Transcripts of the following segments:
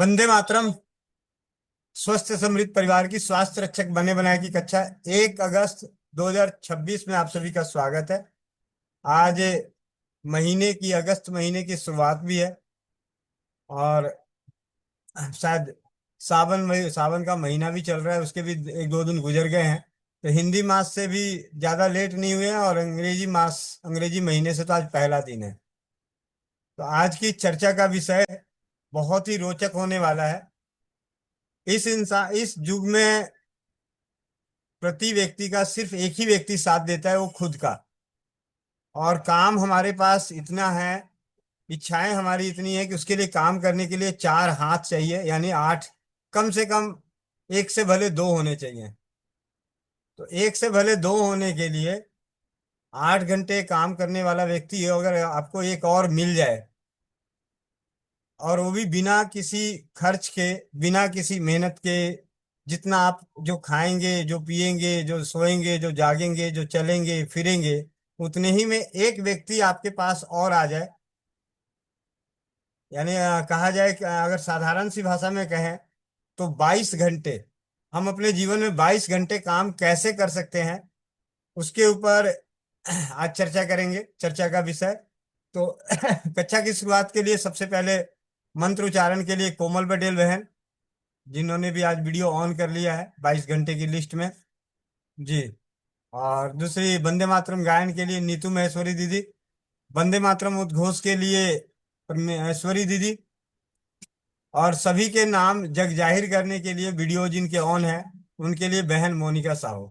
वंदे मातरम। स्वस्थ समृद्ध परिवार की स्वास्थ्य रक्षक बने बनाए की कक्षा 1 अगस्त 2026 में आप सभी का स्वागत है। आज महीने की अगस्त महीने की शुरुआत भी है और शायद सावन का महीना भी चल रहा है, उसके भी 1-2 दिन गुजर गए हैं। तो हिंदी मास से भी ज्यादा लेट नहीं हुए हैं और अंग्रेजी महीने से तो आज पहला दिन है। तो आज की चर्चा का विषय बहुत ही रोचक होने वाला है। इस युग में प्रति व्यक्ति का सिर्फ एक ही व्यक्ति साथ देता है, वो खुद का। और काम हमारे पास इतना है, इच्छाएं हमारी इतनी है कि उसके लिए काम करने के लिए 4 हाथ चाहिए, यानी 8, कम से कम एक से भले दो होने चाहिए। तो एक से भले दो होने के लिए 8 घंटे काम करने वाला व्यक्ति अगर आपको एक और मिल जाए, और वो भी बिना किसी खर्च के, बिना किसी मेहनत के, जितना आप जो खाएंगे, जो पिएंगे, जो सोएंगे, जो जागेंगे, जो चलेंगे फिरेंगे, उतने ही में एक व्यक्ति आपके पास और आ जाए। यानी कहा जाए कि अगर साधारण सी भाषा में कहें तो 22 घंटे, हम अपने जीवन में 22 घंटे काम कैसे कर सकते हैं, उसके ऊपर आज चर्चा करेंगे। चर्चा का विषय तो कक्षा की शुरुआत के लिए सबसे पहले मंत्र उच्चारण के लिए कोमल पटेल बहन, जिन्होंने भी आज वीडियो ऑन कर लिया है 22 घंटे की लिस्ट में। जी। और दूसरी वंदे मातरम गायन के लिए नीतू महेश्वरी दीदी, वंदे मातरम उद्घोष के लिए महेश्वरी दीदी, और सभी के नाम जग जाहिर करने के लिए वीडियो जिनके ऑन है उनके लिए बहन मोनिका साहू।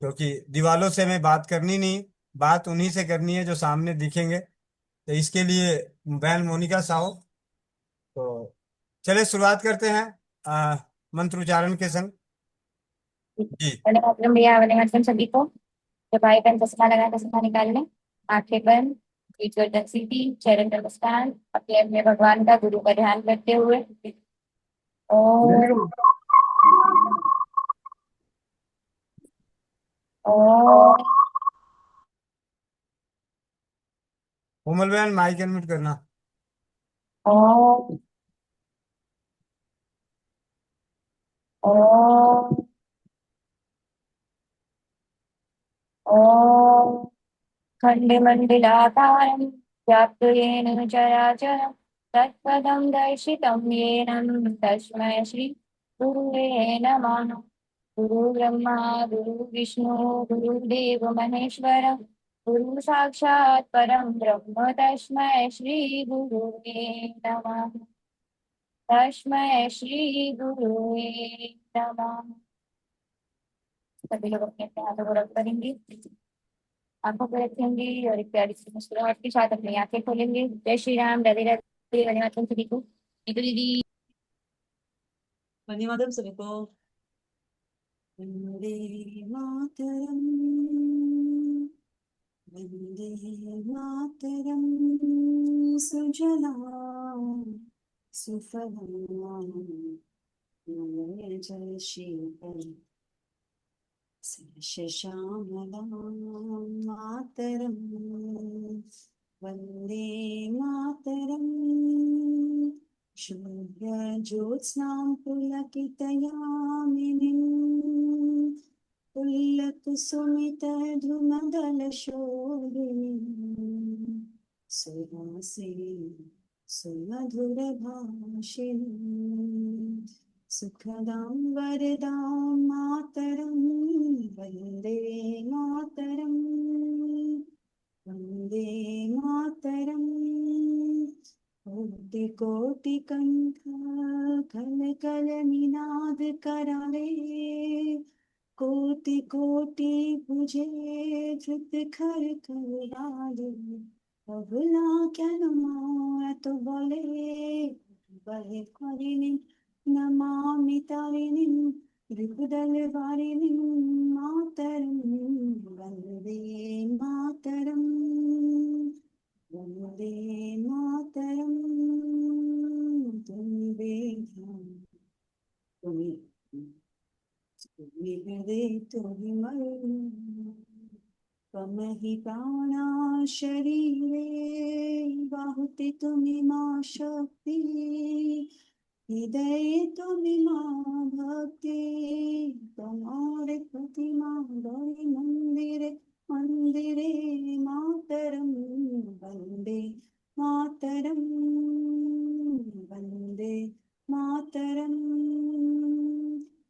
क्योंकि दीवालों से हमें बात करनी नहीं, बात उन्हीं से करनी है जो सामने दिखेंगे। तो इसके लिए बहन मोनिका साहू। तो चले शुरुआत करते हैं आ, मंत्र उच्चारण के संग। जी। वनवासुदेव भैया वनवासुदेव सभी को। जब भाई बहन चश्मा लगा चश्मा निकाल लें। आंखें बंद। पीठ गर्दन सीधी चरण नमस्कार। अपने अपने भगवान का गुरु का ध्यान करते हुए ओम ओम कोमल बहन माइक अनम्यूट करना। ओम ओम ओम खण्डमण्डलाकारं व्याप्तं येन चराचरं तत्पदं दर्शितं येन तस्मै श्री गुरुवे नमः। गुरु ब्रह्मा गुरु विष्णु गुरुदेव महेश्वर गुरु साक्षात् परं ब्रह्म तस्मै श्री गुरुवे नमः। तस्मै श्री गुरुवे नमः। सभी लोग अपने अपने हाथों को रख करेंगे, आंखों को रखेंगे और एक प्यारी सी मुस्कुराहट के साथ अपनी आंखें खोलेंगे। जय श्री राम, राधे राधे, धन्यवाद तुम सभी को। नीतू दीदी। धन्यवाद सभी को। वंदे मातरम, वंदे मातरम, सुजलां सुफलां मलयजशीतलं श्यामलां मातरम। वंदे मातरम, शुभ्रज्योत्स्नां पुलकितयामिनीं पुल्लकुसुमितद्रुमदलशोभिनीं सुहासिनीं सुमधुरभाषिणीं सुखदां वरदां मातरं। वन्दे मातरम्, वन्दे मातरम्। कोटि कोटि कंठ कल निनाद कराले, कोटि कोटि भुजे धृत खर कराले। अबला क्या तो बोले बहे हरिणी नमामि तारिणी रिपुदल वारिणी मातरम। वंदे मातरम, वंदे मातरम। तुम्हें तुम्हें हृदय तुम्हें मर त्वमहि प्राणा शरीरे बाहुते तुम्हें मा शक्ति हृदय तुमिमा भक्ति तुम्हारे प्रतिमा गौरी मंदिरे मंदिरे मातरम वंदे मातरम वंदे मातरम।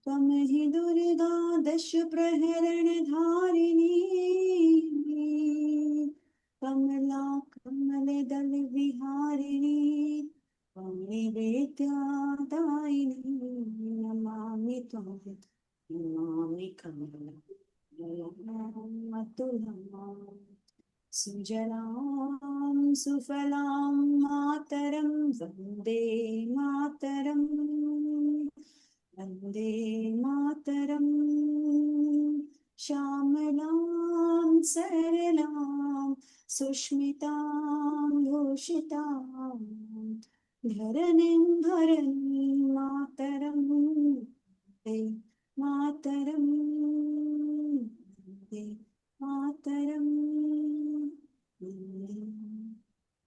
त्वं हि दुर्गा दश प्रहरण धारिणी कमला कमल दल विहारिणी निवेद्यादायिनी नमामि त्वां नमामि कमलदलमतुलम् सुजलां सुफलां मातरं वन्दे मातरम् वन्दे मातरम् श्यामलां सरलां सुष्मितां भूषितां धरणीं भरणीं मातरं वन्दे मातरं वन्दे मातरं वन्दे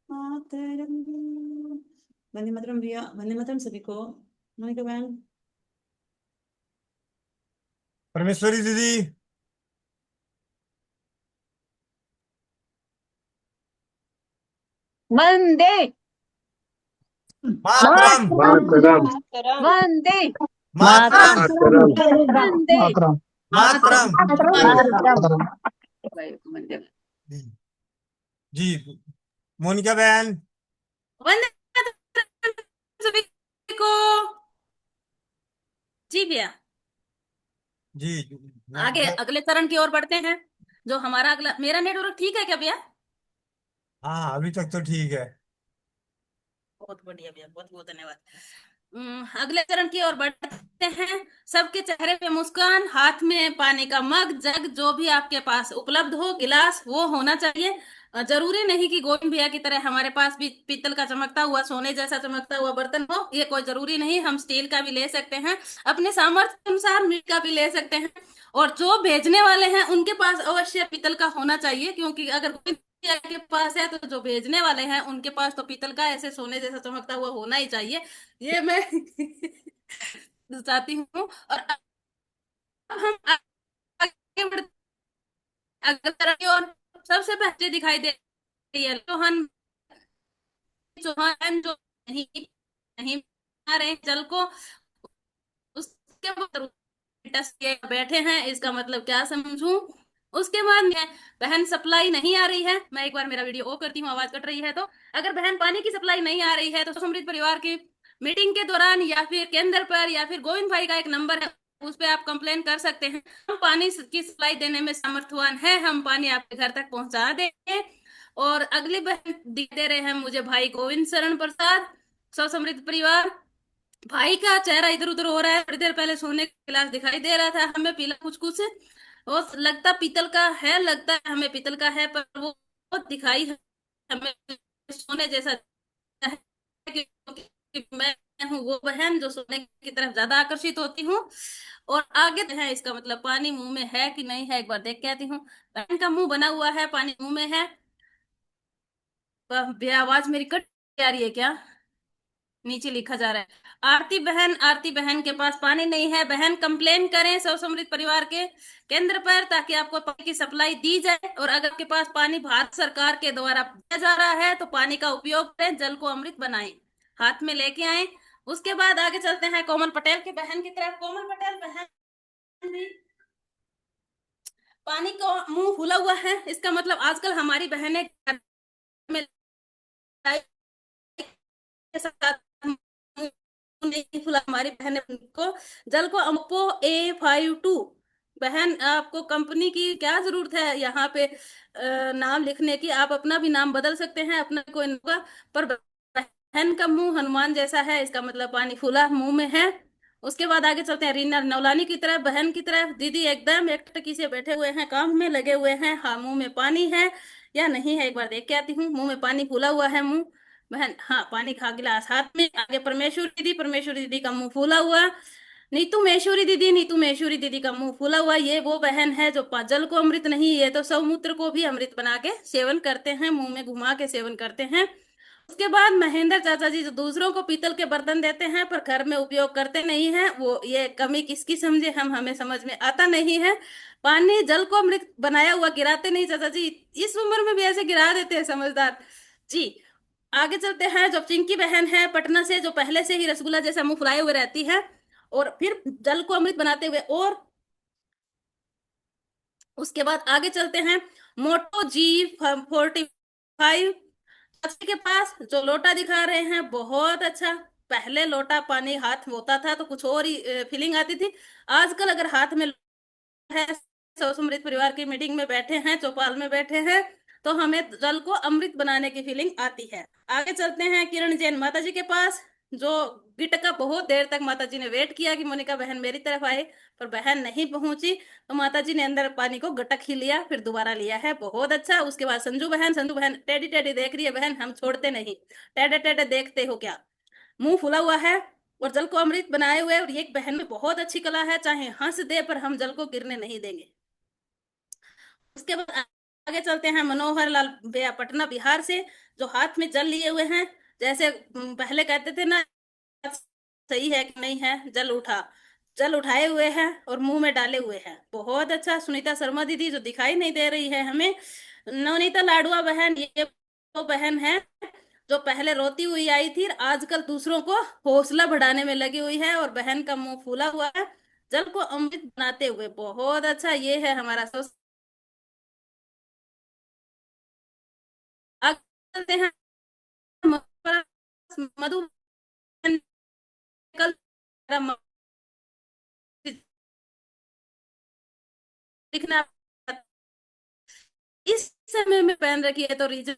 मातरं। वंदे मातरम भैया, वंदे मातरम सभी को। मोनिका बहन। परमेश्वरी दीदी। वंदे मातरम। मातरम वंदे मातरम। मातरम वंदे मातरम। वंदे जी मोनिका बहन। वंदे मातरम सभी को। जी भैया, जी आगे अगले चरण की ओर बढ़ते हैं। जो हमारा अगला, मेरा नेटवर्क ठीक है क्या भैया? हाँ अभी तक तो ठीक है। बहुत बढ़िया भैया, बहुत बहुत धन्यवाद। अगले चरण की ओर बढ़ते हैं। सबके चेहरे पे मुस्कान, हाथ में पानी का मग जग जो भी आपके पास उपलब्ध हो, गिलास वो होना चाहिए। जरूरी नहीं कि गोविंद भैया की तरह हमारे पास भी पीतल का चमकता हुआ, सोने जैसा चमकता हुआ बर्तन हो, ये कोई जरूरी नहीं। हम स्टील का भी ले सकते हैं, अपने सामर्थ्य अनुसार मिट्टी का भी ले सकते हैं। और जो भेजने वाले हैं उनके पास अवश्य पीतल का होना चाहिए, क्योंकि अगर गोविंद भैया के पास है तो जो भेजने वाले हैं उनके पास तो पीतल का ऐसे सोने जैसा चमकता हुआ होना ही चाहिए। ये मैं चाहती हूँ। और अब हम आगे बढ़ते, अगला की ओर सबसे पहले दिखाई दे रही है चौहान। चौहान जो नहीं नहीं आ रहे जल को, उसके बाद टस के बैठे हैं, इसका मतलब क्या समझूं? उसके बाद में बहन सप्लाई नहीं आ रही है। मैं एक बार मेरा वीडियो ऑफ करती हूँ, आवाज कट रही है तो। अगर बहन पानी की सप्लाई नहीं आ रही है तो समृद्ध परिवार की मीटिंग के दौरान या फिर केंद्र पर या फिर गोविंद भाई का एक नंबर है, उस पर आप कंप्लेन कर सकते हैं। हम पानी की सप्लाई देने में सामर्थ्यवान है, हम पानी आपके घर तक पहुंचा देंगे। और अगली बहन दे रहे हैं मुझे भाई गोविंद शरण प्रसाद, सौ समृद्ध परिवार। भाई का चेहरा इधर उधर हो रहा है, थोड़ी देर पहले सोने का गिलास दिखाई दे रहा था हमें पीला कुछ कुछ, वो लगता पीतल का है, लगता है हमें पीतल का है, पर वो दिखाई हमें सोने जैसा है। क्योंकि मैं हूँ वो बहन जो सोने की तरफ ज्यादा आकर्षित होती हूँ। और आगे है, इसका मतलब पानी मुंह में है कि नहीं है, एक बार देख के आती हूँ। बहन का मुंह बना हुआ है, पानी मुंह में है। आवाज मेरी कट आ रही है क्या? नीचे लिखा जा रहा है आरती बहन के पास पानी नहीं है। बहन कंप्लेन करें सौ समृद्ध परिवार के केंद्र पर, ताकि आपको पानी की सप्लाई दी जाए। और अगर आपके पास पानी भारत सरकार के द्वारा दिया जा रहा है तो पानी का उपयोग करें, जल को अमृत बनाएं, हाथ में लेके आए। उसके बाद आगे चलते हैं कोमल पटेल की बहन की तरफ। कोमल पटेल बहन भी पानी का मुंह फूला हुआ है, इसका मतलब आजकल हमारी बहनें घर में के साथ नहीं फुला, हमारी बहन को जल को अम्पो A52। बहन आपको कंपनी की क्या जरूरत है यहाँ पे नाम लिखने की? आप अपना भी नाम बदल सकते हैं, अपना कोई होगा। पर बहन का मुंह हनुमान जैसा है, इसका मतलब पानी फूला मुंह में है। उसके बाद आगे चलते हैं रीना नौलानी की तरफ, बहन की तरफ। दीदी एकदम एक टकी से बैठे हुए हैं, काम में लगे हुए हैं। हाँ, मुंह में पानी है या नहीं है, एक बार देख के आती हूँ। मुंह में पानी फूला हुआ है मुंह बहन, हाँ पानी खा गिलास हाथ में। आगे परमेश्वरी दीदी का मुंह फूला हुआ। नीतू महेश्वरी दीदी का मुंह फूला हुआ। ये वो बहन है जो जल को अमृत नहीं, ये तो सौमूत्र को भी अमृत बना के सेवन करते हैं, मुंह में घुमा के सेवन करते हैं। उसके बाद महेंद्र चाचा जी जो दूसरों को पीतल के बर्तन देते हैं पर घर में उपयोग करते नहीं हैं, वो ये कमी किसकी समझे हम, हमें समझ में आता नहीं है। पानी जल को अमृत बनाया हुआ गिराते नहीं चाचा जी, इस उम्र में भी ऐसे गिरा देते हैं समझदार जी। आगे चलते हैं। जो चिंकी बहन है पटना से, जो पहले से ही रसगुल्ला जैसा मुंह फुलाए हुए रहती है और फिर जल को अमृत बनाते हुए, और उसके बाद आगे चलते हैं। मोटो G45 के पास जो लोटा दिखा रहे हैं बहुत अच्छा। पहले लोटा पानी हाथ में होता था तो कुछ और ही फीलिंग आती थी। आजकल अगर हाथ में है, समृद्ध परिवार की मीटिंग में बैठे हैं, चौपाल में बैठे हैं, तो हमें जल को अमृत बनाने की फीलिंग आती है। आगे चलते हैं किरण जैन माता जी के पास, जो गिट का बहुत देर तक माता जी ने वेट किया कि मोनिका बहन मेरी तरफ आए, पर बहन नहीं पहुंची, तो माता जी ने अंदर पानी को गटक ही लिया, फिर दोबारा लिया है, बहुत अच्छा। उसके बाद संजू बहन टेडी टेडी देख रही है, बहन हम छोड़ते नहीं, टेढ़े टेढ़े देखते हो क्या, मुंह फुला हुआ है और जल को अमृत बनाए हुए। और ये एक बहन में बहुत अच्छी कला है, चाहे हंस दे पर हम जल को गिरने नहीं देंगे। उसके बाद आगे चलते हैं मनोहर लाल पटना बिहार से, जो हाथ में जल लिए हुए हैं, जैसे पहले कहते थे ना सही है कि नहीं है, जल उठा, जल उठाए हुए हैं और मुंह में डाले हुए हैं, बहुत अच्छा। सुनीता शर्मा दीदी जो दिखाई नहीं दे रही है हमें। नवनीता लाडुआ बहन, ये वो बहन है जो पहले रोती हुई आई थी, आजकल दूसरों को हौसला बढ़ाने में लगी हुई है और बहन का मुंह फूला हुआ है जल को अमृत बनाते हुए, बहुत अच्छा। ये है हमारा सब। आगे चलते हैं। मधु कल लिखना इस समय में पहन रखी है, तो रीजन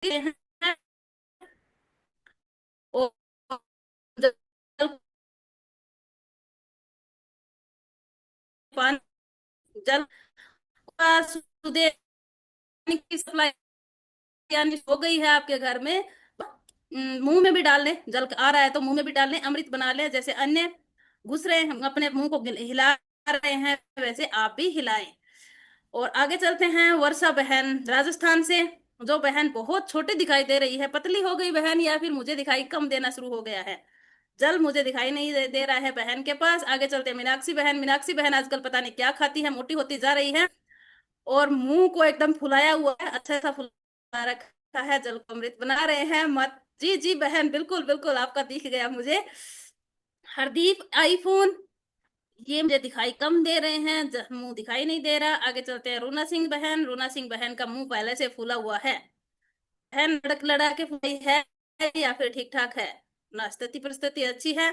है। और जल पान जल का सुदे की सप्लाई यानी हो गई है आपके घर में, मुंह में भी डाल लें, जल आ रहा है तो मुंह में भी डाल लें, अमृत बना लें। जैसे अन्य घुस रहे हैं, हम अपने मुंह को हिला रहे हैं, वैसे आप भी हिलाएं। और आगे चलते हैं। वर्षा बहन राजस्थान से, जो बहन बहुत छोटी दिखाई दे रही है, पतली हो गई बहन या फिर मुझे दिखाई कम देना शुरू हो गया है, जल मुझे दिखाई नहीं दे रहा है बहन के पास। आगे चलते हैं मीनाक्षी बहन आजकल पता नहीं क्या खाती है, मोटी होती जा रही है और मुंह को एकदम फुलाया हुआ है, अच्छा सा फुला रखा है, जल को अमृत बना रहे हैं मत। जी जी बहन, बिल्कुल बिल्कुल आपका दिख गया मुझे। हरदीप आईफोन, ये मुझे दिखाई कम दे रहे हैं, मुंह दिखाई नहीं दे रहा। आगे चलते हैं। रूना सिंह बहन का मुंह पहले से फूला हुआ है, बहन लड़क लड़ा के फुलाई है या फिर ठीक ठाक है ना, स्थिति परिस्थिति अच्छी है।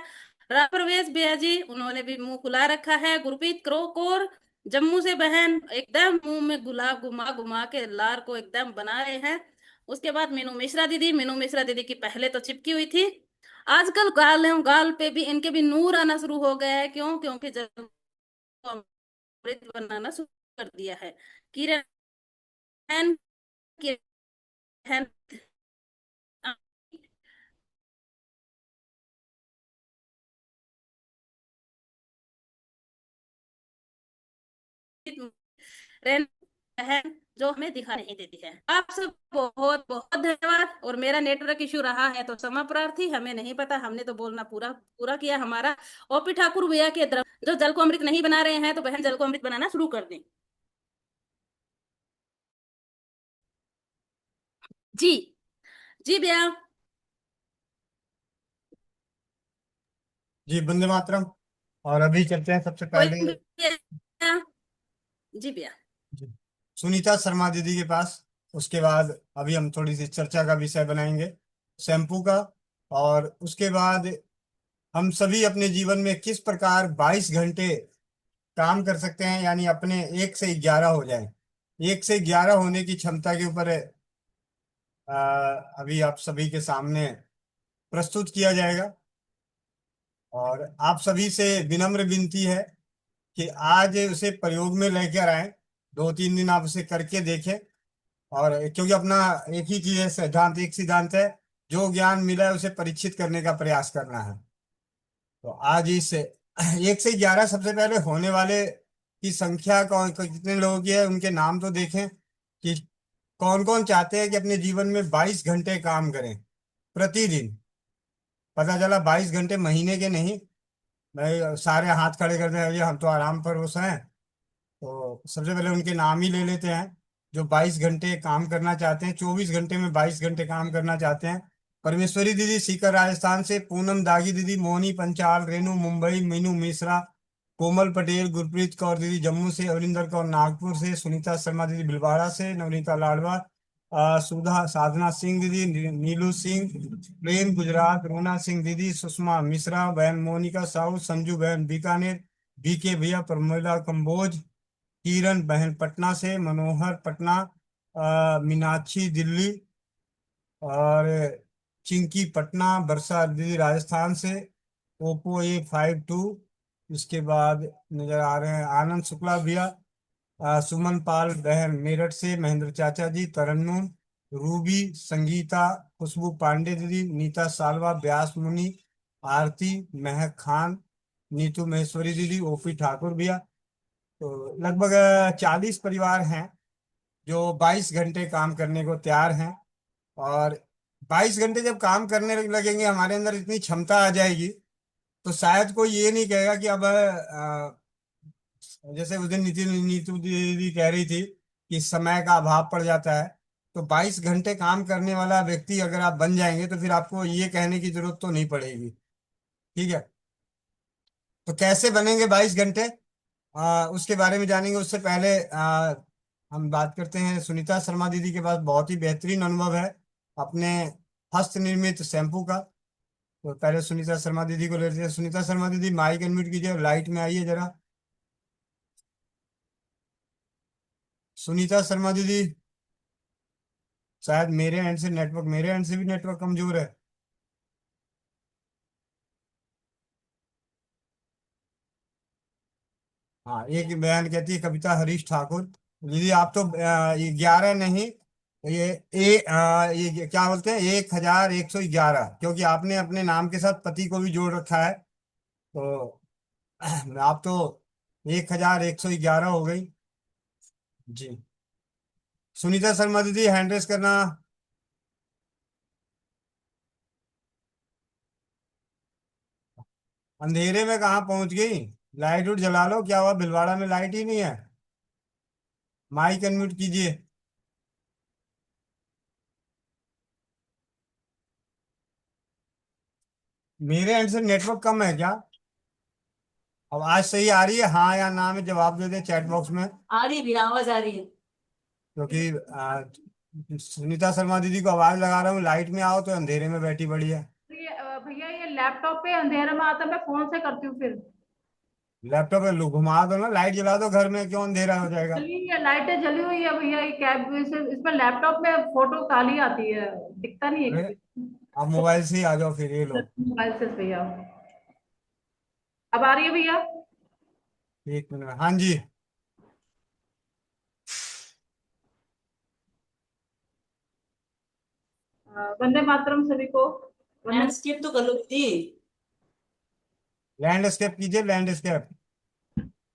राम प्रवेश भैया जी, उन्होंने भी मुंह फुला रखा है। गुरप्रीत कौर जम्मू से बहन, एकदम मुंह में गुलाब घुमा घुमा के लार को एकदम बना रहे हैं। उसके बाद मीनू मिश्रा दीदी की पहले तो चिपकी हुई थी, आजकल गाल पे भी इनके भी नूर आना शुरू हो गया है, क्यों, क्योंकि जब अमृत बनाना शुरू कर दिया है। किरण की बहन रेन बहन जो हमें दिखा नहीं देती है। आप सब बहुत बहुत धन्यवाद। और मेरा नेटवर्क इशू रहा है तो क्षमा प्रार्थी, हमें नहीं पता, हमने तो बोलना पूरा पूरा किया हमारा। ओपी ठाकुर भैया के द्रव जो जल को अमृत नहीं बना रहे हैं, तो बहन जल को अमृत बनाना शुरू कर दें। जी जी भैया। जी वंदे मातरम। और अभी चलते हैं सबसे कोई पहले भैया, जी भैया। जी, सुनीता शर्मा दीदी के पास। उसके बाद अभी हम थोड़ी सी चर्चा का विषय बनाएंगे शैम्पू का। और उसके बाद हम सभी अपने जीवन में किस प्रकार 22 घंटे काम कर सकते हैं, यानी अपने 1 से 11 हो जाए, 1 से 11 होने की क्षमता के ऊपर अभी आप सभी के सामने प्रस्तुत किया जाएगा। और आप सभी से विनम्र विनती है कि आज उसे प्रयोग में लेकर आए, 2-3 दिन आप उसे करके देखें। और क्योंकि अपना एक ही चीज है, सिद्धांत एक सिद्धांत है जो ज्ञान मिला है उसे परीक्षित करने का प्रयास करना है। तो आज इस 1 से 11 सबसे पहले होने वाले की संख्या कौन कितने लोगों की है, उनके नाम तो देखें कि कौन कौन चाहते हैं कि अपने जीवन में 22 घंटे काम करें प्रतिदिन। पता चला 22 घंटे महीने के नहीं। भाई सारे हाथ खड़े कर दें, अभी हम तो आराम पर उस हैं। तो सबसे पहले उनके नाम ही ले लेते हैं जो 22 घंटे काम करना चाहते हैं, 24 घंटे में 22 घंटे काम करना चाहते हैं। परमेश्वरी दीदी सीकर राजस्थान से, पूनम दागी दीदी, मोहनी पंचाल, रेनू मुंबई, मीनू मिश्रा, कोमल पटेल, गुरप्रीत कौर दीदी जम्मू से, अविंदर कौर नागपुर से, सुनीता शर्मा दीदी भिलवाड़ा से, नवनीता लाडवा, सुधा साधना सिंह दीदी, नीलू सिंह, प्रेम गुजरात, रूना सिंह दीदी, सुषमा मिश्रा, बहन मोनिका साहू, संजू बहन बीकानेर, बीके भैया, प्रमिला कंबोज, किरण बहन पटना से, मनोहर पटना, मीनाक्षी दिल्ली, और चिंकी पटना, वर्षा दीदी राजस्थान से, Oppo A52। इसके बाद नजर आ रहे हैं आनंद शुक्ला भैया, सुमन पाल बहन मेरठ से, महेंद्र चाचा जी, तरन्नुम, रूबी, संगीता, खुशबू पांडे दीदी, नीता सालवा, व्यास मुनि, आरती, महक खान, नीतू महेश्वरी दीदी, ओपी ठाकुर भैया। तो लगभग 40 परिवार हैं जो 22 घंटे काम करने को तैयार हैं। और 22 घंटे जब काम करने लगेंगे, हमारे अंदर इतनी क्षमता आ जाएगी, तो शायद कोई ये नहीं कहेगा कि अब जैसे उस दिन नीतू दीदी कह रही थी कि समय का अभाव पड़ जाता है। तो 22 घंटे काम करने वाला व्यक्ति अगर आप बन जाएंगे तो फिर आपको ये कहने की जरूरत तो नहीं पड़ेगी। ठीक है। तो कैसे बनेंगे 22 घंटे, उसके बारे में जानेंगे। उससे पहले हम बात करते हैं सुनीता शर्मा दीदी के पास बहुत ही बेहतरीन अनुभव है अपने हस्त निर्मित शैम्पू का। तो पहले सुनीता शर्मा दीदी को लेते हैं। सुनीता शर्मा दीदी माइक अनम्यूट कीजिए, लाइट में आइए जरा। सुनीता शर्मा दीदी, शायद मेरे एंड से भी नेटवर्क कमजोर है। हाँ, एक बयान कहती है कविता हरीश ठाकुर, दीदी आप तो ये 11 नहीं, ये क्या बोलते हैं 1111, क्योंकि आपने अपने नाम के साथ पति को भी जोड़ रखा है। तो आप तो 1111 हो गई जी। सुनीता शर्मा दीदी हैंड रेस करना। अंधेरे में कहाँ पहुंच गई, लाइट उठ जला लो, क्या हुआ भिलवाड़ा में लाइट ही नहीं है। माइक अनम्यूट कीजिए। मेरे एंड से नेटवर्क कम है क्या? अब आज सही आ रही है, हाँ या ना में जवाब दे दें चैट बॉक्स में। आ रही है भैया, आवाज आ रही है। क्योंकि सुनीता शर्मा दीदी को आवाज लगा रहा हूँ, लाइट में आओ तो अंधेरे में बैठी पड़ी है। भैया ये लैपटॉप पे अंधेरे में आता, मैं फोन से करती हूँ फिर। लैपटॉप पे घुमा दो ना, लाइट जला दो, घर में क्यों अंधेरा हो जाएगा। चली है, लाइटें जली हुई है भैया, ये कैब इसमें लैपटॉप में फोटो काली आती है, दिखता नहीं है अरे किसी आप मोबाइल से ही आ जाओ फिर, ये लो। मोबाइल से भैया। अब आ रही है भैया? 1 मिनट, हाँ जी। वंदे मातरम सभी को। लैंडस्केप तो कर लो दीदी। लैंडस्केप कीजिए, लैंडस्केप।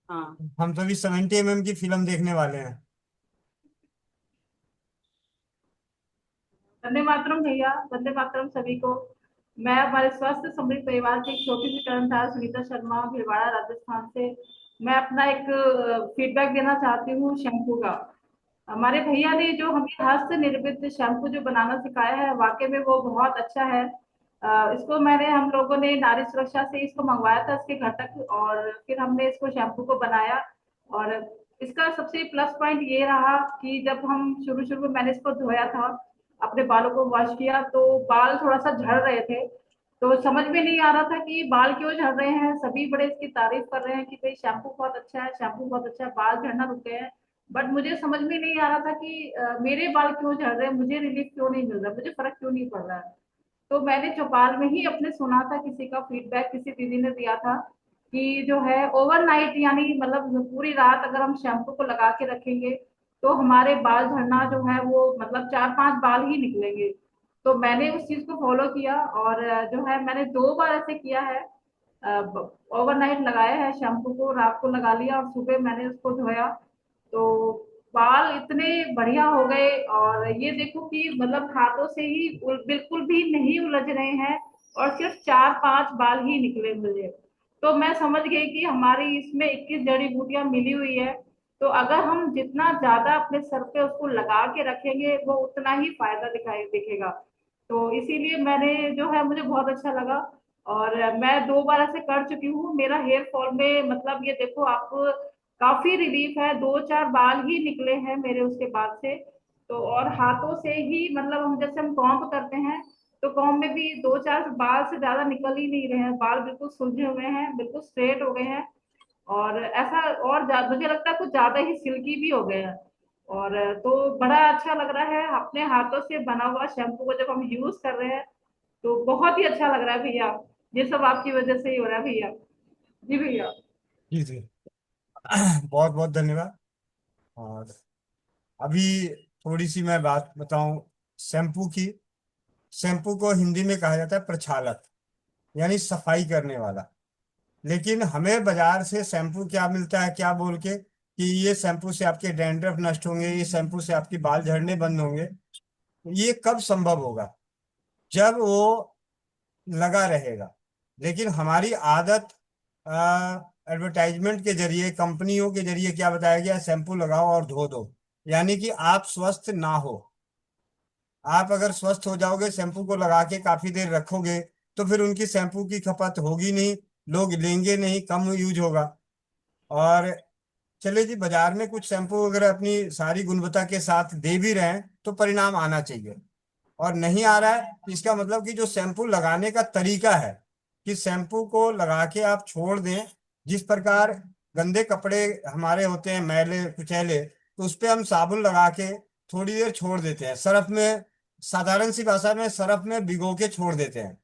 हाँ। हम सभी 70 mm की फिल्म देखने वाले हैं। वंदे मातरम भैया, वंदे मातरम सभी को। मैं हमारे स्वस्थ समृद्ध परिवार की एक छोटी सी कर्मचारी सुनीता शर्मा, भिलवाड़ा राजस्थान से। मैं अपना एक फीडबैक देना चाहती हूँ शैम्पू का। हमारे भैया ने जो हमें हस्त निर्मित शैम्पू जो बनाना सिखाया है, वाकई में वो बहुत अच्छा है। इसको हम लोगों ने नारी सुरक्षा से इसको मंगवाया था, इसके घटक, और फिर हमने इसको शैम्पू को बनाया। और इसका सबसे प्लस पॉइंट ये रहा कि जब हम शुरू शुरू में मैंने इसको धोया था, अपने बालों को वॉश किया, तो बाल थोड़ा सा झड़ रहे थे। तो समझ में नहीं आ रहा था कि बाल क्यों झड़ रहे हैं। सभी बड़े इसकी तारीफ कर रहे हैं कि भाई शैम्पू बहुत अच्छा है, शैम्पू बहुत अच्छा है, बाल झड़ना रुक गए हैं। बट मुझे समझ में नहीं आ रहा था कि मेरे बाल क्यों झड़ रहे हैं, मुझे रिलीफ क्यों नहीं मिल रहा, मुझे फर्क क्यों नहीं पड़ रहा है। तो मैंने चौपाल में ही अपने सुना था, किसी का फीडबैक किसी दीदी ने दिया था कि जो है ओवरनाइट, यानी मतलब पूरी रात अगर हम शैम्पू को लगा के रखेंगे तो हमारे बाल झड़ना जो है वो मतलब 4-5 बाल ही निकलेंगे। तो मैंने उस चीज को फॉलो किया और जो है मैंने 2 बार ऐसे किया है। ओवरनाइट लगाया है शैम्पू को, रात को लगा लिया और सुबह मैंने उसको धोया, तो बाल इतने बढ़िया हो गए। और ये देखो कि मतलब हाथों से ही बिल्कुल भी नहीं उलझ रहे हैं, और सिर्फ 4-5 बाल ही निकले मुझे। तो मैं समझ गई कि हमारी इसमें 21 जड़ी बूटियां मिली हुई है। तो अगर हम जितना ज्यादा अपने सर पे उसको लगा के रखेंगे वो उतना ही फायदा दिखाई दिखेगा। तो इसीलिए मैंने जो है मुझे बहुत अच्छा लगा। और मैं 2 बार ऐसे कर चुकी हूँ। मेरा हेयर फॉल में मतलब ये देखो आप, काफी रिलीफ है, 2-4 बाल ही निकले हैं मेरे उसके बाद से। तो और हाथों से ही मतलब हम जैसे हम कॉम्ब करते हैं, तो कॉम्ब में भी 2-4 बाल से ज्यादा निकल ही नहीं रहे हैं, बाल बिल्कुल सुलझे हुए हैं, बिल्कुल स्ट्रेट हो गए हैं। और ऐसा और मुझे लगता है कुछ ज्यादा ही सिल्की भी हो गए हैं। और तो बड़ा अच्छा लग रहा है अपने हाथों से बना हुआ शैम्पू को जब हम यूज कर रहे हैं, तो बहुत ही अच्छा लग रहा है भैया। ये सब आपकी वजह से ही हो रहा है भैया। जी भैया। जी जी। बहुत बहुत धन्यवाद। और अभी थोड़ी सी मैं बात बताऊं शैम्पू की। शैम्पू को हिंदी में कहा जाता है प्रक्षालक, यानी सफाई करने वाला। लेकिन हमें बाजार से शैम्पू क्या मिलता है, क्या बोल के कि ये शैम्पू से आपके डैंड्रफ नष्ट होंगे, ये शैम्पू से आपकी बाल झड़ने बंद होंगे। ये कब संभव होगा? जब वो लगा रहेगा। लेकिन हमारी आदत, एडवर्टाइजमेंट के जरिए, कंपनियों के जरिए क्या बताया गया, शैम्पू लगाओ और धो दो, यानी कि आप स्वस्थ ना हो। आप अगर स्वस्थ हो जाओगे, शैम्पू को लगा के काफी देर रखोगे, तो फिर उनकी शैम्पू की खपत होगी नहीं, लोग लेंगे नहीं, कम यूज होगा। और चले जी, बाजार में कुछ शैम्पू अगर अपनी सारी गुणवत्ता के साथ दे भी रहे हैं तो परिणाम आना चाहिए। और नहीं आ रहा है तो इसका मतलब कि जो शैम्पू लगाने का तरीका है, कि शैम्पू को लगा के आप छोड़ दें। जिस प्रकार गंदे कपड़े हमारे होते हैं मैले कुचैले, तो उस पे हम साबुन लगा के थोड़ी देर छोड़ देते हैं सरफ में, साधारण सी भाषा में सरफ में भिगो के छोड़ देते हैं,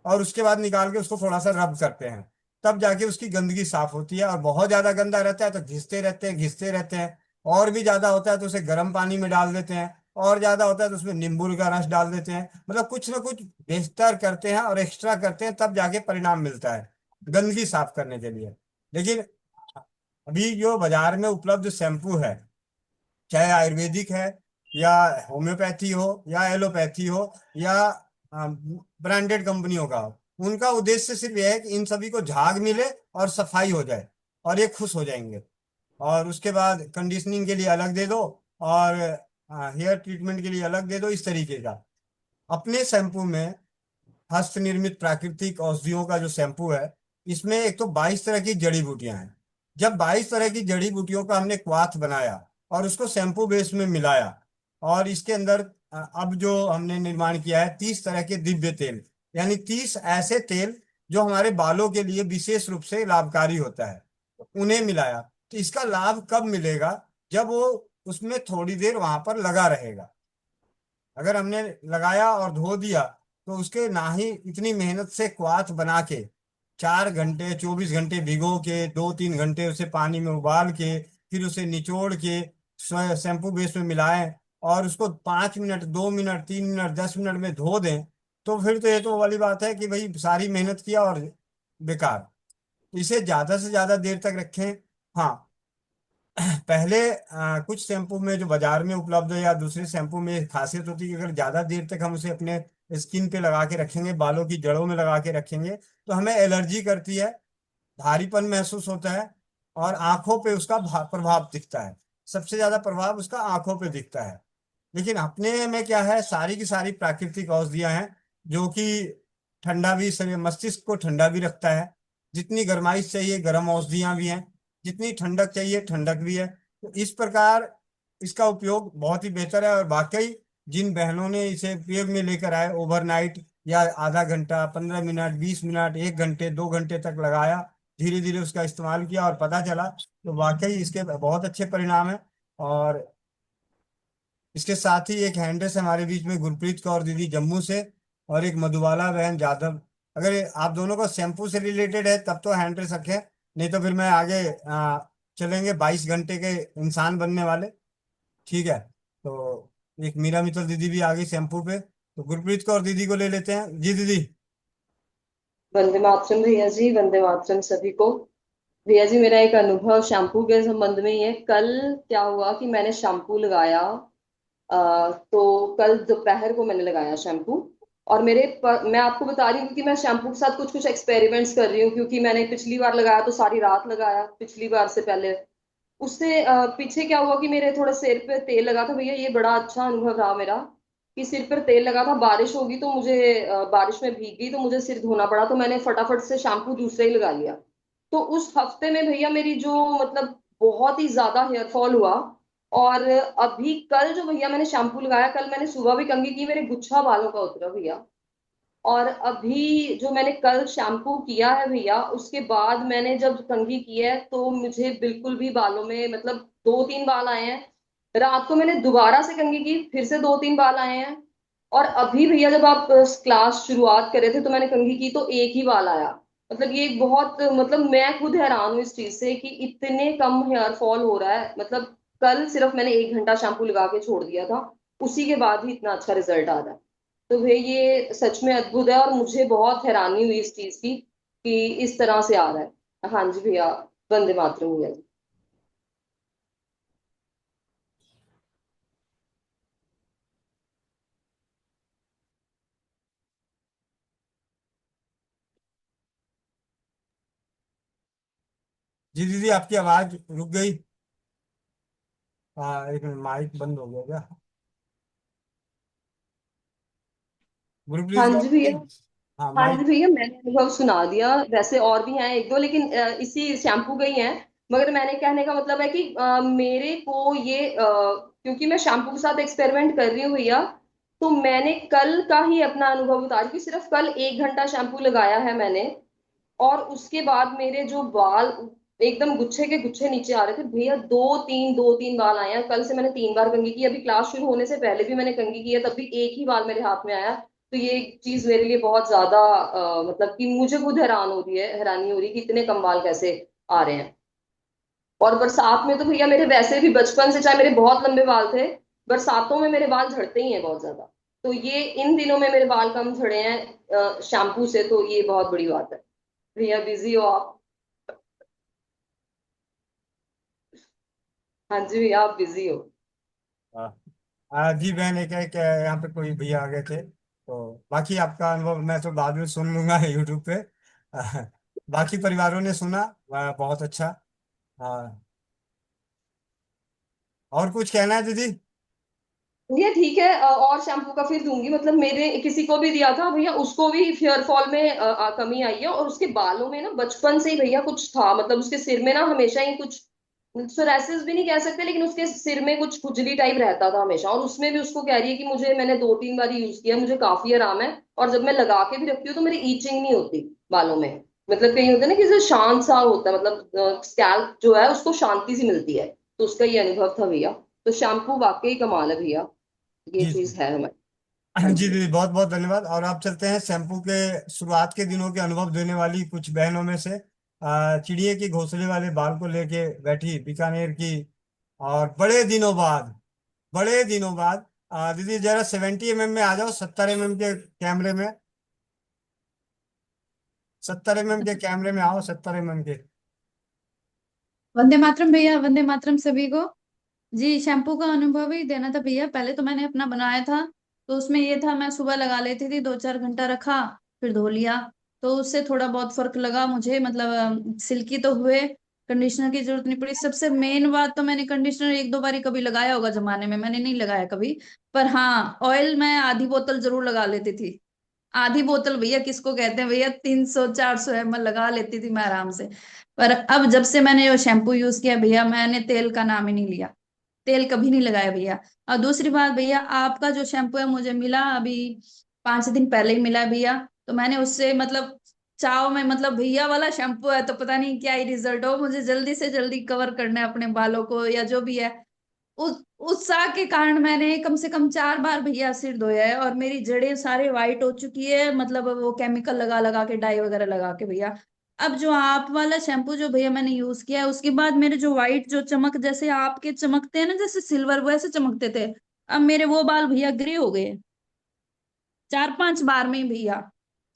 और उसके बाद निकाल के उसको थोड़ा सा रब करते हैं, तब जाके उसकी गंदगी साफ होती है। और बहुत ज्यादा गंदा रहता है तो घिसते रहते हैं, घिसते रहते हैं। और भी ज्यादा होता है तो उसे गर्म पानी में डाल देते हैं, और ज्यादा होता है तो उसमें नींबू का रस डाल देते हैं। मतलब कुछ ना कुछ बेहतर करते हैं और एक्स्ट्रा करते हैं, तब जाके परिणाम मिलता है गंदगी साफ करने के लिए। लेकिन अभी जो बाजार में उपलब्ध शैम्पू है, चाहे आयुर्वेदिक है या होम्योपैथी हो या एलोपैथी हो या ब्रांडेड कंपनियों का हो, उनका उद्देश्य सिर्फ यह है कि इन सभी को झाग मिले और सफाई हो जाए, और ये खुश हो जाएंगे। और उसके बाद कंडीशनिंग के लिए अलग दे दो, और हेयर ट्रीटमेंट के लिए अलग दे दो, इस तरीके का। अपने शैम्पू में हस्त निर्मित प्राकृतिक औषधियों का जो शैम्पू है, इसमें एक तो 22 तरह की जड़ी बूटियां हैं। जब 22 तरह की जड़ी बूटियों का हमने क्वाथ बनाया और उसको शैम्पू बेस में मिलाया, और इसके अंदर अब जो हमने निर्माण किया है 30 तरह के दिव्य तेल, यानी 30 ऐसे तेल जो हमारे बालों के लिए विशेष रूप से लाभकारी होता है, उन्हें मिलाया। तो इसका लाभ कब मिलेगा? जब वो उसमें थोड़ी देर वहां पर लगा रहेगा। अगर हमने लगाया और धो दिया, तो उसके ना ही इतनी मेहनत से क्वाथ बना के 4 घंटे 24 घंटे भिगो के 2-3 घंटे उसे पानी में उबाल के फिर उसे निचोड़ के शैम्पू बेस में मिलाएं, और उसको 5 मिनट 2 मिनट 3 मिनट 10 मिनट में धो दें, तो फिर तो ये तो वाली बात है कि भाई सारी मेहनत किया और बेकार। इसे ज्यादा से ज्यादा देर तक रखें। हाँ, पहले कुछ शैम्पू में जो बाजार में उपलब्ध है या दूसरे शैम्पू में खासियत होती है कि अगर ज्यादा देर तक हम उसे अपने स्किन पे लगा के रखेंगे, बालों की जड़ों में लगा के रखेंगे, तो हमें एलर्जी करती है, भारीपन महसूस होता है, और आंखों पे उसका प्रभाव दिखता है। सबसे ज्यादा प्रभाव उसका आंखों पे दिखता है। लेकिन अपने में क्या है, सारी की सारी प्राकृतिक औषधियां हैं, जो कि ठंडा भी शरीर मस्तिष्क को ठंडा भी रखता है। जितनी गर्माइश चाहिए गर्म औषधियां भी हैं, जितनी ठंडक चाहिए ठंडक भी है। तो इस प्रकार इसका उपयोग बहुत ही बेहतर है। और वाकई जिन बहनों ने इसे उपयोग में लेकर आए, ओवरनाइट या आधा घंटा 15 मिनट 20 मिनट 1 घंटे 2 घंटे तक लगाया, धीरे धीरे उसका इस्तेमाल किया और पता चला, तो वाकई इसके बहुत अच्छे परिणाम है। और इसके साथ ही एक हैंड्रेस हमारे बीच में गुरप्रीत कौर दीदी जम्मू से, और एक मधुबाला बहन जादव। अगर आप दोनों को शैम्पू से रिलेटेड है तब तो हैंड्रेस रखें, नहीं तो फिर मैं आगे चलेंगे 22 घंटे के इंसान बनने वाले। ठीक है, तो एक मीरा मित्तल दीदी भी आ गई शैम्पू पे। तो गुरप्रीत को और दीदी को ले लेते हैं। जी दीदी। वंदे मातरम भैया जी, वंदे मातरम सभी को। भैया जी, मेरा एक अनुभव शैम्पू के संबंध में ही है। कल क्या हुआ कि मैंने शैम्पू लगाया, तो कल दोपहर को मैंने लगाया शैम्पू। और मैं आपको बता रही हूँ क्योंकि मैं शैम्पू के साथ कुछ कुछ एक्सपेरिमेंट्स कर रही हूँ, क्योंकि मैंने पिछली बार लगाया तो सारी रात लगाया, पिछली बार से पहले। उससे पीछे क्या हुआ कि मेरे थोड़े सिर पे तेल लगा था भैया। ये बड़ा अच्छा अनुभव रहा मेरा कि सिर पर तेल लगा था। बारिश होगी तो मुझे बारिश में भीग गई तो मुझे सिर धोना पड़ा, तो मैंने फटाफट से शैम्पू दूसरा ही लगा लिया। तो उस हफ्ते में भैया मेरी जो मतलब बहुत ही ज्यादा हेयर फॉल हुआ। और अभी कल जो भैया मैंने शैम्पू लगाया, कल मैंने सुबह भी कंघी की, मेरे गुच्छा बालों का उतरा भैया। और अभी जो मैंने कल शैम्पू किया है भैया, उसके बाद मैंने जब कंघी की है तो मुझे बिल्कुल भी बालों में मतलब 2-3 बाल आए हैं। रात को मैंने दोबारा से कंघी की, फिर से 2-3 बाल आए हैं। और अभी भैया जब आप क्लास शुरुआत कर रहे थे तो मैंने कंघी की तो एक ही बाल आया। मतलब ये एक बहुत मतलब मैं खुद हैरान हूँ इस चीज से कि इतने कम हेयर फॉल हो रहा है। मतलब कल सिर्फ मैंने 1 घंटा शैम्पू लगा के छोड़ दिया था, उसी के बाद ही इतना अच्छा रिजल्ट आ रहा है। तो भाई ये सच में अद्भुत है और मुझे बहुत हैरानी हुई इस चीज की कि इस तरह से आ रहा है। हाँ जी भैया, वंदे मातरम भैया जी। जी दीदी, आपकी आवाज रुक गई। हाँ, एक मिनट, माइक बंद हो गया क्या? हाँ गुरप्रीत जी भैया। का। हाँ, हाँ जी माइक। भैया, मैंने अनुभव सुना दिया। वैसे और भी हैं एक दो, लेकिन इसी शैम्पू के ही हैं। मगर मैंने कहने का मतलब है कि मेरे को ये क्योंकि मैं शैम्पू के साथ एक्सपेरिमेंट कर रही हूँ भैया, तो मैंने कल का ही अपना अनुभव बता रही हूँ कि सिर्फ कल 1 घंटा शैम्पू लगाया है मैंने। और उसके बाद मेरे जो बाल एकदम गुच्छे के गुच्छे नीचे आ रहे थे भैया। 2-3 बाल आए हैं। कल से मैंने 3 बार कंघी की, अभी क्लास शुरू होने से पहले भी मैंने कंघी की है, तब भी एक ही बाल मेरे हाथ में आया। तो ये चीज मेरे लिए बहुत ज्यादा मतलब कि मुझे खुद हैरानी हो रही है कि इतने कम बाल कैसे आ रहे हैं। और बरसात में तो भैया मेरे वैसे भी बचपन से, चाहे मेरे बहुत लंबे बाल थे, बरसातों में मेरे बाल झड़ते ही हैं बहुत ज्यादा। तो ये इन दिनों में मेरे बाल कम झड़े हैं शैम्पू से, तो ये बहुत बड़ी बात है। भैया बिजी हो आप? हाँ जी भैया, आप बिजी हो? हाँ। जी बहन, एक यहाँ पे कोई भैया आ गए थे, तो बाकी आपका अनुभव मैं तो बाद में सुन लूंगा यूट्यूब पे। बाकी परिवारों ने सुना। बहुत अच्छा। हाँ। और कुछ कहना है दीदी? भैया ठीक है, और शैम्पू का फिर दूंगी। मतलब मेरे किसी को भी दिया था भैया, उसको भी हेयर फॉल में कमी आई है। और उसके बालों में ना बचपन से ही भैया कुछ था, मतलब उसके सिर में ना हमेशा ही कुछ सोरासिस भी नहीं कह सकते, लेकिन उसके सिर में कुछ खुजली टाइप रहता था हमेशा। और उसमें भी उसको कह रही है कि मुझे, मैंने 2-3 बार यूज किया, मुझे काफी आराम है। और जब मैं लगा के भी रखती हूँ तो मेरी ईचिंग नहीं होती बालों में। मतलब कहीं होता है ना कि जैसे शांत सा होता है, मतलब स्कैल्प जो है उसको शांति सी मिलती है। तो उसका ये अनुभव था भैया। तो शैम्पू वाकई कमाल है भैया, ये जी चीज जी। है हमारी। हाँ जी जी। दीदी, बहुत बहुत धन्यवाद। और आप चलते हैं शैम्पू के शुरुआत के दिनों के अनुभव देने वाली कुछ बहनों में से। चिड़िए की घोंसले वाले बाल को लेके बैठी बीकानेर की, और बड़े दिनों बाद दीदी जरा 70 mm में आ जाओ, 70 mm के कैमरे में। 70 mm के कैमरे में आओ, 70 mm के। वंदे मातरम भैया, वंदे मातरम सभी को। जी, शैम्पू का अनुभव ही देना था भैया। पहले तो मैंने अपना बनाया था, तो उसमें ये था, मैं सुबह लगा लेती थी, 2-4 घंटा रखा, फिर धो लिया। तो उससे थोड़ा बहुत फर्क लगा मुझे, मतलब सिल्की तो हुए। कंडीशनर की जरूरत नहीं पड़ी। सबसे मेन बात तो, मैंने कंडीशनर 1-2 बार ही कभी लगाया होगा जमाने में, मैंने नहीं लगाया कभी। पर हाँ, ऑयल मैं आधी बोतल जरूर लगा लेती थी। आधी बोतल भैया किसको कहते हैं भैया, 300-400 ml लगा लेती थी मैं आराम से। पर अब जब से मैंने ये शैम्पू यूज किया भैया, मैंने तेल का नाम ही नहीं लिया। तेल कभी नहीं लगाया भैया। और दूसरी बात भैया, आपका जो शैम्पू है मुझे मिला अभी 5 दिन पहले ही मिला है भैया। तो मैंने उससे मतलब चाव में, मतलब भैया वाला शैम्पू है तो पता नहीं क्या ही रिजल्ट हो, मुझे जल्दी से जल्दी कवर करना है अपने बालों को या जो भी है। उस उत्साह के कारण मैंने कम से कम 4 बार भैया सिर धोया है, और मेरी जड़ें सारे वाइट हो चुकी है, मतलब वो केमिकल लगा लगा के, डाई वगैरह लगा के भैया। अब जो आप वाला शैम्पू जो भैया मैंने यूज किया है, उसके बाद मेरे जो वाइट जो चमक, जैसे आपके चमकते हैं ना जैसे सिल्वर, वैसे चमकते थे, अब मेरे वो बाल भैया ग्रे हो गए। 4-5 बार में ही भैया,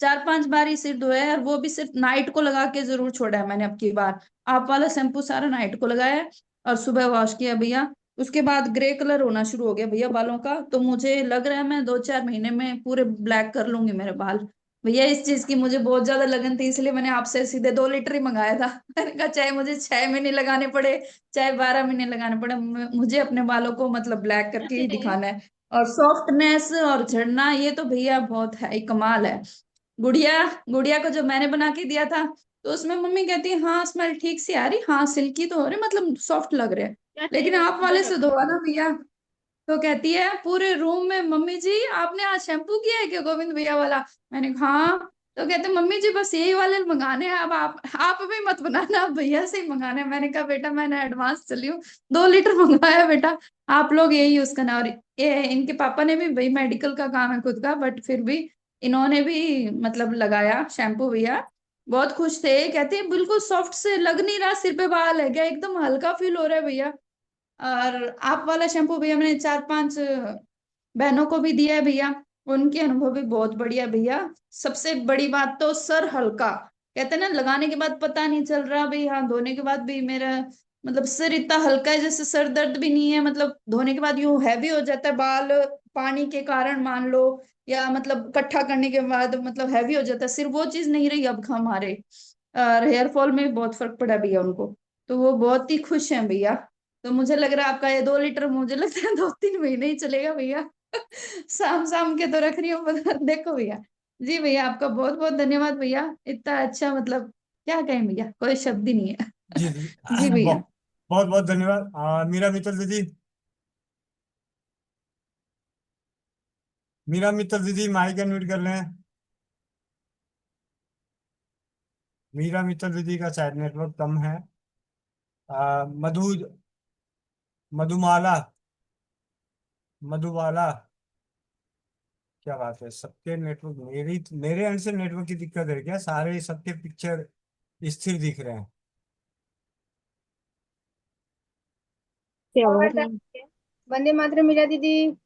4-5 बार ही सिर धोया है, और वो भी सिर्फ नाइट को लगा के जरूर छोड़ा है मैंने अब की बार। आप वाला शैम्पू सारा नाइट को लगाया है और सुबह वॉश किया भैया। उसके बाद ग्रे कलर होना शुरू हो गया भैया बालों का, तो मुझे लग रहा है मैं 2-4 महीने में पूरे ब्लैक कर लूंगी मेरे बाल। भैया इस चीज की मुझे बहुत ज्यादा लगन थी, इसलिए मैंने आपसे सीधे 2 लीटर ही मंगाया था। मैंने कहा चाहे मुझे 6 महीने लगाने पड़े, चाहे 12 महीने लगाने पड़े, मुझे अपने बालों को मतलब ब्लैक करके ही दिखाना है। और सॉफ्टनेस और झड़ना ये तो भैया बहुत है, एक कमाल है। गुड़िया गुड़िया को जो मैंने बना के दिया था, तो उसमें मम्मी कहती है हाँ स्मेल ठीक से आ रही, हाँ सिल्की तो हो रहे, मतलब सॉफ्ट लग रहे हैं। क्या लेकिन चाहिए आप वाले से धोआ ना भैया, तो कहती है पूरे रूम में मम्मी जी आपने आज शैम्पू किया है क्या गोविंद भैया वाला। मैंने कहा हाँ। तो कहते मम्मी जी बस यही वाले मंगाने हैं, अब आप भी मत बनाना, आप भैया से ही मंगाने हैं। मैंने कहा बेटा मैंने एडवांस चली हूँ, 2 लीटर मंगवाया बेटा, आप लोग यही यूज करना। और ये इनके पापा ने भी, भाई मेडिकल का काम है खुद का, बट फिर भी इन्होंने भी मतलब लगाया शैम्पू भैया, बहुत खुश थे। कहते हैं बिल्कुल सॉफ्ट से लग नहीं रहा सिर पे बाल है क्या, एकदम हल्का फील हो रहा है भैया। और आप वाला शैम्पू भैया मैंने 4-5 बहनों को भी दिया है भैया, उनके अनुभव भी बहुत बढ़िया भैया। सबसे बड़ी बात तो सर हल्का, कहते हैं ना लगाने के बाद पता नहीं चल रहा भाई, हाँ धोने के बाद भी मेरा मतलब सिर इतना हल्का है, जैसे सर दर्द भी नहीं है, मतलब धोने के बाद यूं हैवी हो जाता है बाल पानी के कारण मान लो, या मतलब इकट्ठा करने के बाद मतलब हैवी हो जाता है सिर, वो चीज नहीं रही अब हमारे। और हेयर फॉल में भी बहुत फर्क पड़ा भैया उनको, तो वो बहुत ही खुश हैं भैया। तो मुझे लग रहा है आपका ये 2 लीटर मुझे लगता है 2-3 महीने ही चलेगा भैया। शाम शाम के तो रख रही हूँ देखो भैया। जी भैया आपका बहुत बहुत धन्यवाद भैया, इतना अच्छा मतलब क्या कहें भैया, कोई शब्द ही नहीं है। जी जी। जी भैया। बहुत बहुत धन्यवाद। मीरा मित्तल दीदी, मीरा मित्तल दीदी माइक अनम्यूट कर लें। मीरा मित्तल दीदी का शायद नेटवर्क कम है। मधु, मधुमाला, मधुबाला, क्या बात है, सबके नेटवर्क, मेरे एंड से नेटवर्क की दिक्कत है क्या, सारे सबके पिक्चर स्थिर दिख रहे हैं। और वंदे मातरम मीरा दीदी।